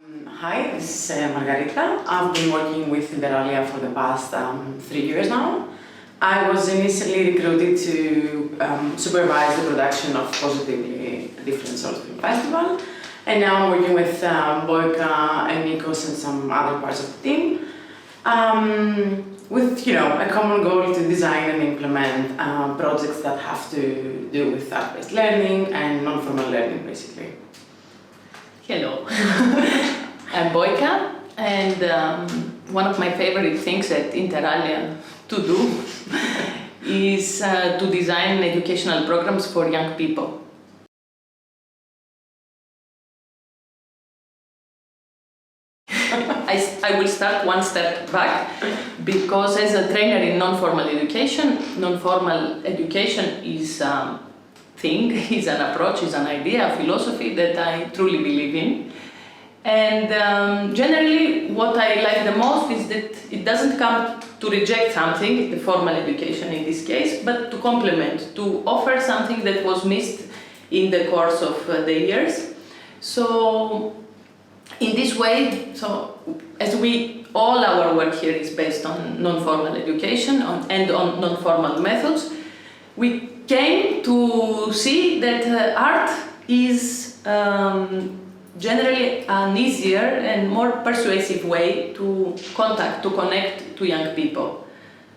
Hi, this is Margarita. I've been working with Interalia for the past 3 years now. I was initially recruited to supervise the production of Positively Different Souls Film Festival, and now I'm working with Boyka and Nikos and some other parts of the team with a common goal to design and implement projects that have to do with art-based learning and non-formal learning, basically. Hello, I'm Boyka, and one of my favorite things at Interalia to do is to design educational programs for young people. I will start one step back, because as a trainer in non-formal education is a thing, is an approach, is an idea, a philosophy that I truly believe in. And generally what I like the most is that it doesn't come to reject something, the formal education in this case, but to complement, to offer something that was missed in the course of the years. So in this way, as all our work here is based on non-formal education and on non-formal methods, we came to see that art is generally an easier and more persuasive way to connect to young people.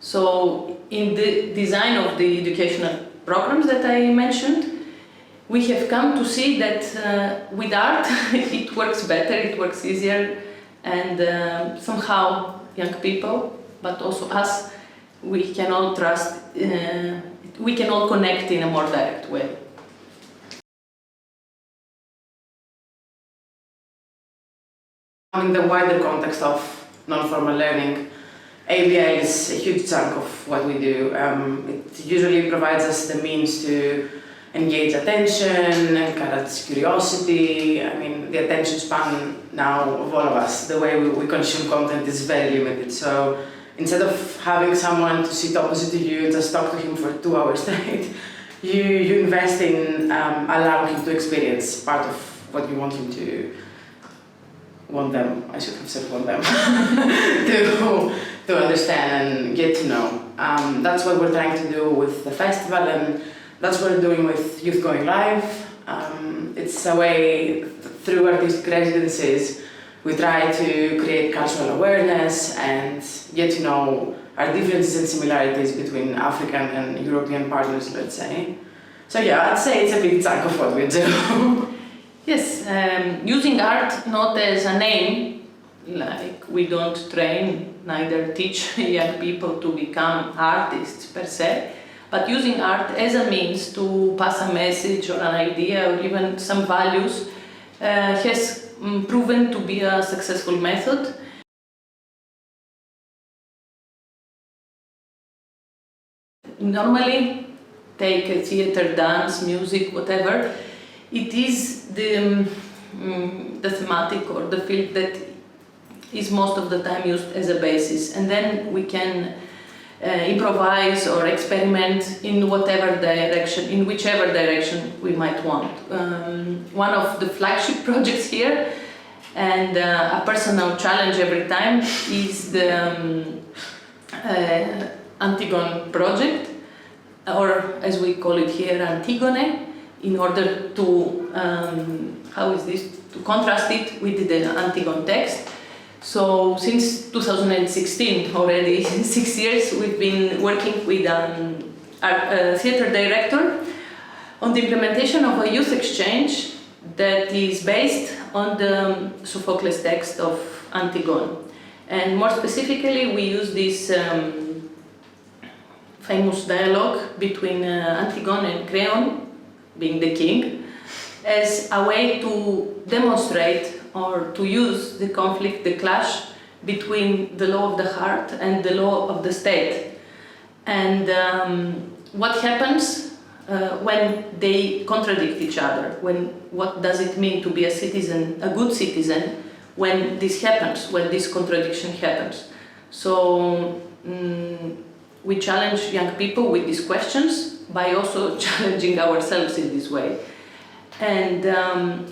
So in the design of the educational programs that I mentioned, we have come to see that with art it works better, it works easier, and somehow young people, but also us, we can all trust, we can all connect in a more direct way. In the wider context of non-formal learning, ABL is a huge chunk of what we do. It usually provides us the means to engage attention, encourage curiosity. I mean, the attention span now of all of us, the way we consume content is very limited. So instead of having someone to sit opposite to you and just talk to him for 2 hours straight, you invest in allowing him to experience part of what you want him to to understand and get to know. That's what we're trying to do with the festival, and that's what we're doing with Youth Going Live. It's a way, through artistic residencies, we try to create cultural awareness and get to know our differences and similarities between African and European partners, let's say. So yeah, I'd say it's a big chunk of what we do. Yes, using art not as an aim, like we don't train, neither teach young people to become artists per se, but using art as a means to pass a message or an idea or even some values has proven to be a successful method. Normally, take a theater, dance, music, whatever, it is the thematic or the field that is most of the time used as a basis, and then we can improvise or experiment in whichever direction we might want. One of the flagship projects here, and a personal challenge every time, is the Antigone project, or as we call it here, Antigone, in order to, to contrast it with the Antigone text. So since 2016, already 6 years, we've been working with a theater director on the implementation of a youth exchange that is based on the Sophocles text of Antigone. And more specifically, we use this famous dialogue between Antigone and Creon, being the king, as a way to demonstrate or to use the conflict, the clash between the law of the heart and the law of the state. And what happens when they contradict each other? What does it mean to be a citizen, a good citizen, when this happens, when this contradiction happens? So we challenge young people with these questions by also challenging ourselves in this way. And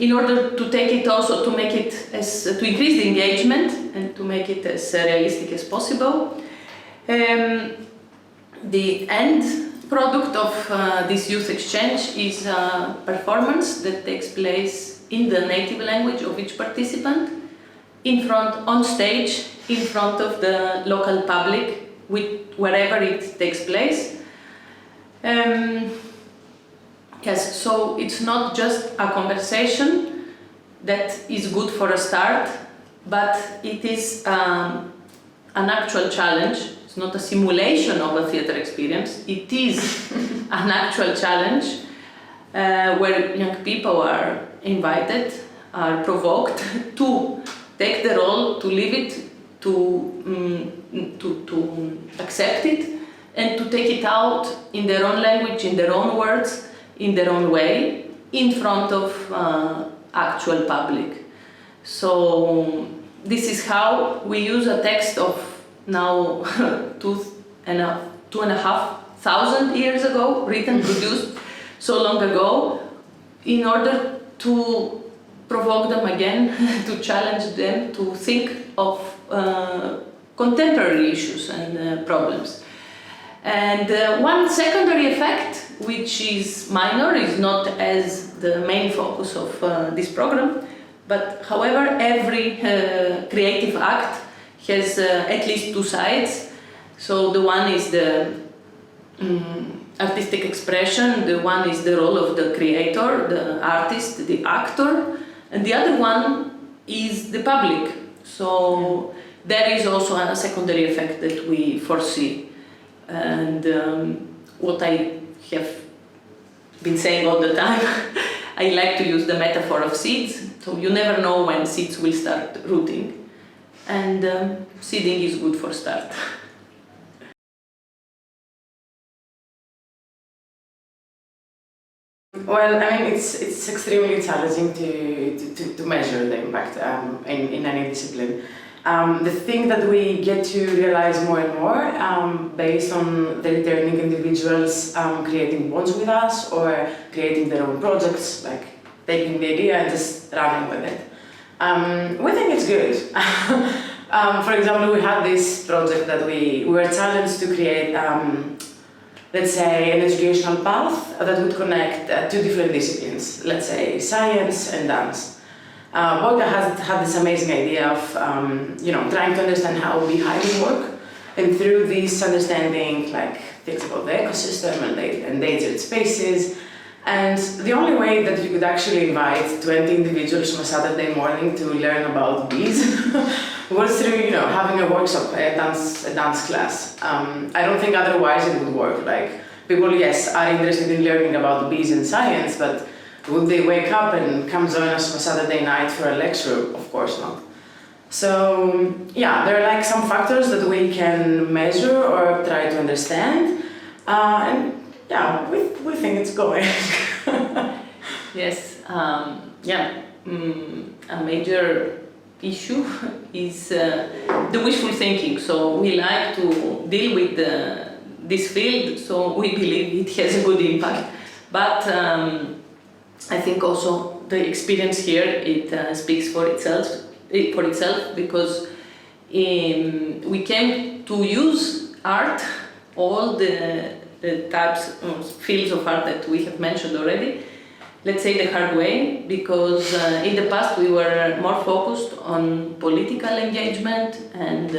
in order to take it also, to make it to increase the engagement and to make it as realistic as possible, the end product of this youth exchange is a performance that takes place in the native language of each participant, on stage, in front of the local public, wherever it takes place. Yes, so it's not just a conversation that is good for a start, but it is an actual challenge. It's not a simulation of a theater experience. It is an actual challenge where young people are invited, are provoked to take the role, to live it, to accept it, and to take it out in their own language, in their own words, in their own way, in front of actual public. So this is how we use a text of now 2,500 years ago, written, produced so long ago, in order to provoke them again, to challenge them to think of contemporary issues and problems. And one secondary effect, which is minor, is not as the main focus of this program, but however, every creative act has at least two sides. So the one is the artistic expression, the one is the role of the creator, the artist, the actor, and the other one is the public. So there is also a secondary effect that we foresee. And what I have been saying all the time, I like to use the metaphor of seeds. So you never know when seeds will start rooting. And seeding is good for start. Well, I mean, it's extremely challenging to measure the impact in any discipline. The thing that we get to realize more and more, based on the returning individuals creating bonds with us or creating their own projects, like taking the idea and just running with it, we think it's good. For example, we had this project that we were challenged to create, let's say, an educational path that would connect two different disciplines, let's say science and dance. Volga has had this amazing idea of trying to understand how beehives work, and through this understanding, like things about the ecosystem and the endangered species. And the only way that you could actually invite 20 individuals on a Saturday morning to learn about bees was through having a workshop, a dance class. I don't think otherwise it would work. Like, people, yes, are interested in learning about bees and science, but would they wake up and come join us on a Saturday night for a lecture? Of course not. So yeah, there are like some factors that we can measure or try to understand, and yeah, we think it's going. Yes, a major issue is the wishful thinking. So we like to deal with this field, so we believe it has a good impact. But I think also the experience here, it speaks for itself, because we came to use art, all the types of fields of art that we have mentioned already, let's say the hard way, because in the past we were more focused on political engagement and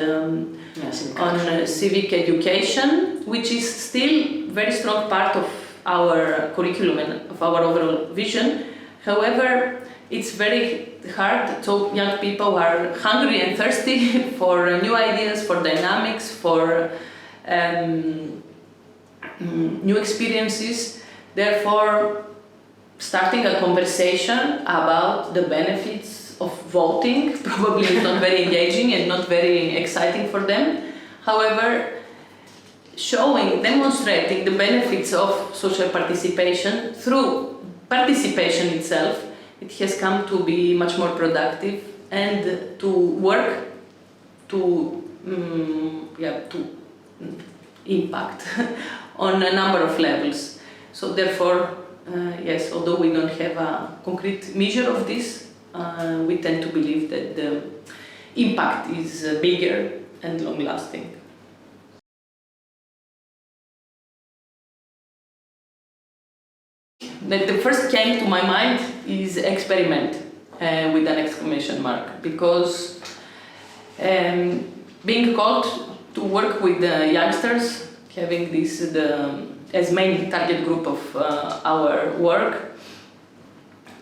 on civic education, which is still very strong part of our curriculum and of our overall vision. However, it's very hard, so young people are hungry and thirsty for new ideas, for dynamics, for new experiences. Therefore, starting a conversation about the benefits of voting probably is not very engaging and not very exciting for them. However, demonstrating the benefits of social participation through participation itself, it has come to be much more productive and to work to impact on a number of levels. So therefore, yes, although we don't have a concrete measure of this, we tend to believe that the impact is bigger and long-lasting. That the first came to my mind is experiment with an exclamation mark, because being called to work with the youngsters, having this as main target group of our work,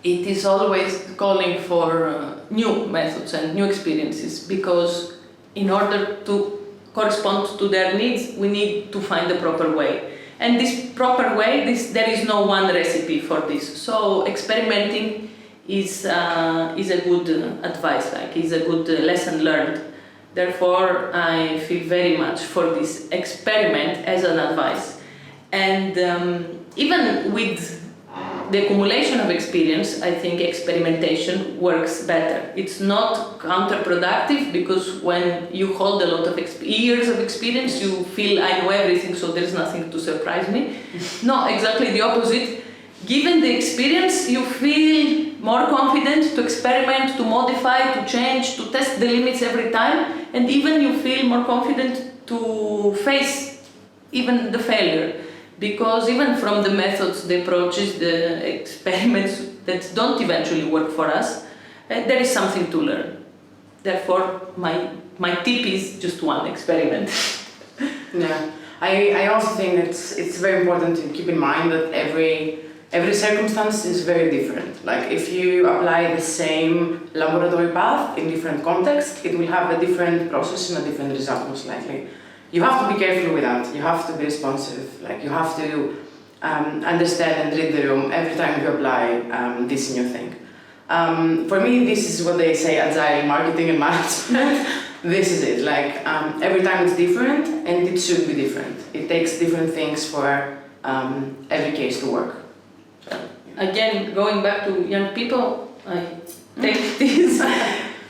it is always calling for new methods and new experiences, because in order to correspond to their needs, we need to find the proper way. And this proper way, there is no one recipe for this. So experimenting is a good advice, is a good lesson learned. Therefore, I feel very much for this experiment as an advice. And even with the accumulation of experience, I think experimentation works better. It's not counterproductive, because when you hold a lot of years of experience, you feel I know everything, so there's nothing to surprise me. No, exactly the opposite. Given the experience, you feel more confident to experiment, to modify, to change, to test the limits every time, and even you feel more confident to face even the failure. Because even from the methods, the approaches, the experiments that don't eventually work for us, there is something to learn. Therefore, my tip is just one: experiment. Yeah, I also think it's very important to keep in mind that every circumstance is very different. Like if you apply the same laboratory path in different contexts, it will have a different process and a different result, most likely. You have to be careful with that. You have to be responsive. Like you have to understand and read the room every time you apply this new thing. For me, this is what they say: agile marketing and management. This is it. Like every time it's different, and it should be different. It takes different things for every case to work. So, yeah. Again, going back to young people, I take this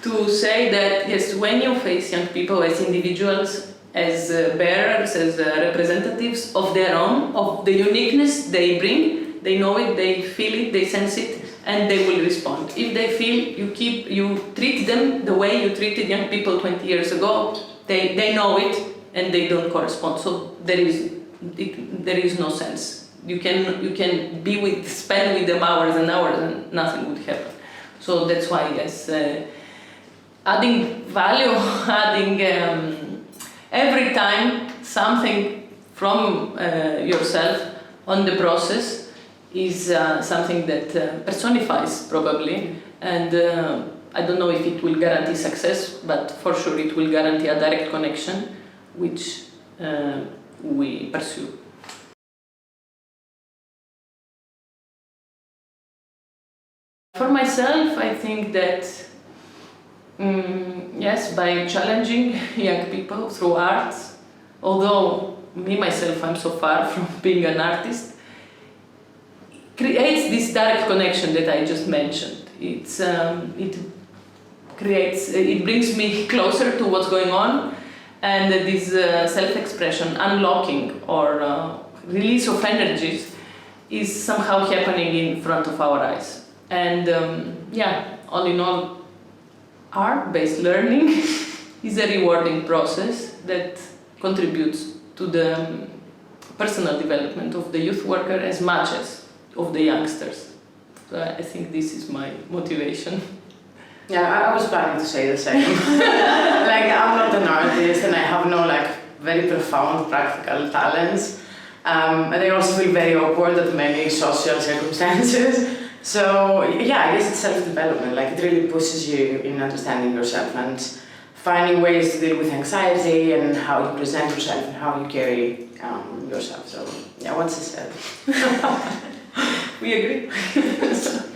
to say that yes, when you face young people as individuals, as bearers, as representatives of their own, of the uniqueness they bring, they know it, they feel it, they sense it, and they will respond. If they feel you treat them the way you treated young people 20 years ago, they know it and they don't correspond. So there is no sense. You can spend with them hours and hours and nothing would happen. So that's why yes, adding value, adding every time something from yourself on the process is something that personifies probably, and I don't know if it will guarantee success, but for sure it will guarantee a direct connection which we pursue. For myself, I think that yes, by challenging young people through art, although me myself I'm so far from being an artist, creates this direct connection that I just mentioned. It brings me closer to what's going on, and this self-expression, unlocking or release of energies is somehow happening in front of our eyes. And yeah, all in all, art-based learning is a rewarding process that contributes to the personal development of the youth worker as much as of the youngsters. So I think this is my motivation. Yeah, I was planning to say the same. Like, I'm not an artist and I have no very profound practical talents. And I also feel very awkward at many social circumstances. So yeah, I guess it's self-development. Like, it really pushes you in understanding yourself and finding ways to deal with anxiety and how you present yourself and how you carry yourself. So yeah, what's it said? We agree.